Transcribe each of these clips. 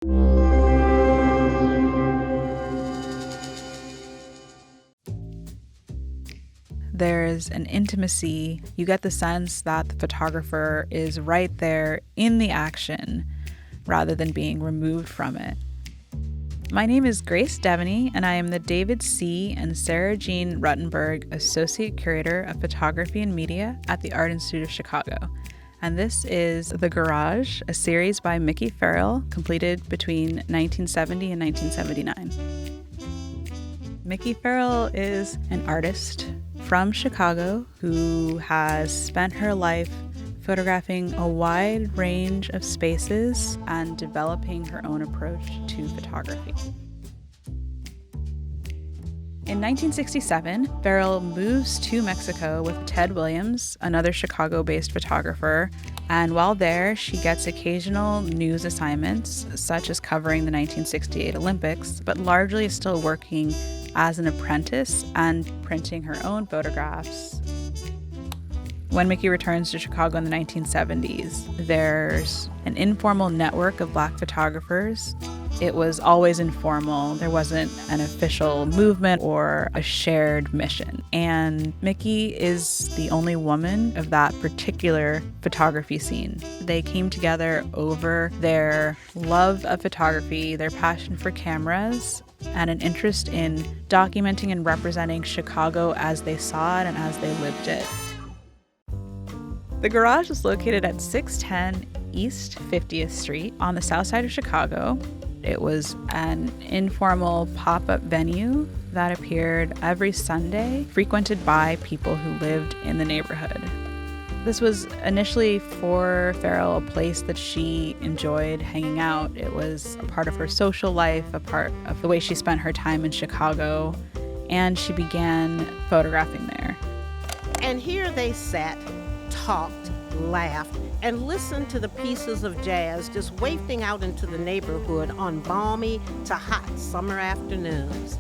There's an intimacy. You get the sense that the photographer is right there in the action rather than being removed from it. My name is Grace Devaney, and I am the David C. and Sarah Jean Ruttenberg Associate Curator of Photography and Media at the Art Institute of Chicago. And this is The Garage, a series by Mikki Ferrill, completed between 1970 and 1979. Mikki Ferrill is an artist from Chicago who has spent her life photographing a wide range of spaces and developing her own approach to photography. In 1967, Ferrill moves to Mexico with Ted Williams, another Chicago-based photographer, and while there, she gets occasional news assignments, such as covering the 1968 Olympics, but largely is still working as an apprentice and printing her own photographs. When Mikki returns to Chicago in the 1970s, there's an informal network of Black photographers. It was always informal. There wasn't an official movement or a shared mission. And Mikki is the only woman of that particular photography scene. They came together over their love of photography, their passion for cameras, and an interest in documenting and representing Chicago as they saw it and as they lived it. The Garage is located at 610 East 50th Street on the south side of Chicago. It was an informal pop-up venue that appeared every Sunday, frequented by people who lived in the neighborhood. This was initially for Ferrill a place that she enjoyed hanging out. It was a part of her social life, a part of the way she spent her time in Chicago, and she began photographing there. And here they sat, talked, laughed, and listened to the pieces of jazz just wafting out into the neighborhood on balmy to hot summer afternoons.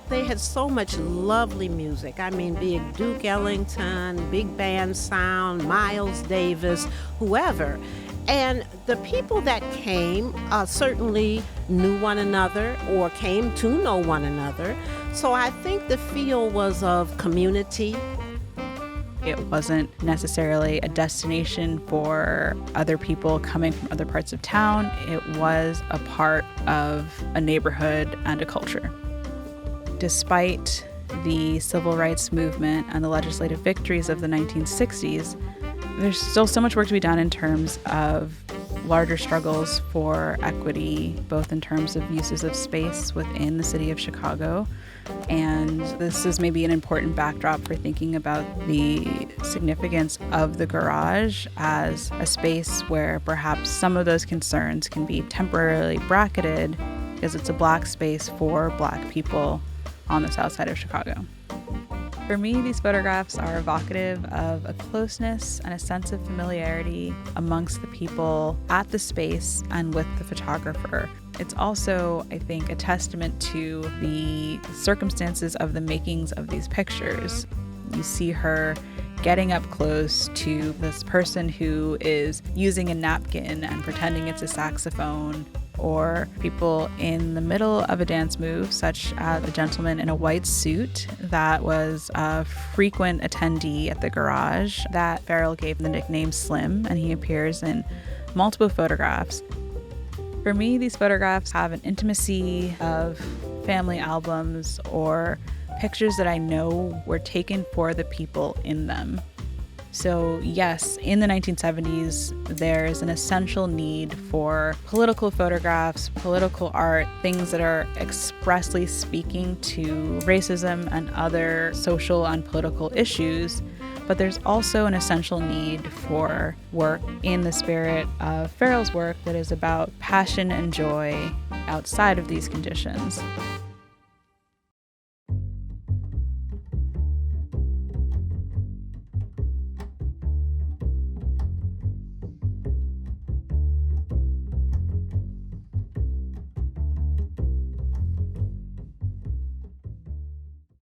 They had so much lovely music. I mean, be it Duke Ellington, big band sound, Miles Davis, whoever. And the people that came certainly knew one another or came to know one another. So I think the feel was of community. It wasn't necessarily a destination for other people coming from other parts of town. It was a part of a neighborhood and a culture. Despite the civil rights movement and the legislative victories of the 1960s, there's still so much work to be done in terms of larger struggles for equity, both in terms of uses of space within the city of Chicago. And this is maybe an important backdrop for thinking about the significance of the Garage as a space where perhaps some of those concerns can be temporarily bracketed because it's a Black space for Black people on the south side of Chicago. For me, these photographs are evocative of a closeness and a sense of familiarity amongst the people at the space and with the photographer. It's also, I think, a testament to the circumstances of the makings of these pictures. You see her getting up close to this person who is using a napkin and pretending it's a saxophone, or people in the middle of a dance move, such as a gentleman in a white suit that was a frequent attendee at the Garage that Ferrill gave the nickname Slim, and he appears in multiple photographs. For me, these photographs have an intimacy of family albums or pictures that I know were taken for the people in them. So yes, in the 1970s, there's an essential need for political photographs, political art, things that are expressly speaking to racism and other social and political issues. But there's also an essential need for work in the spirit of Ferrill's work that is about passion and joy outside of these conditions.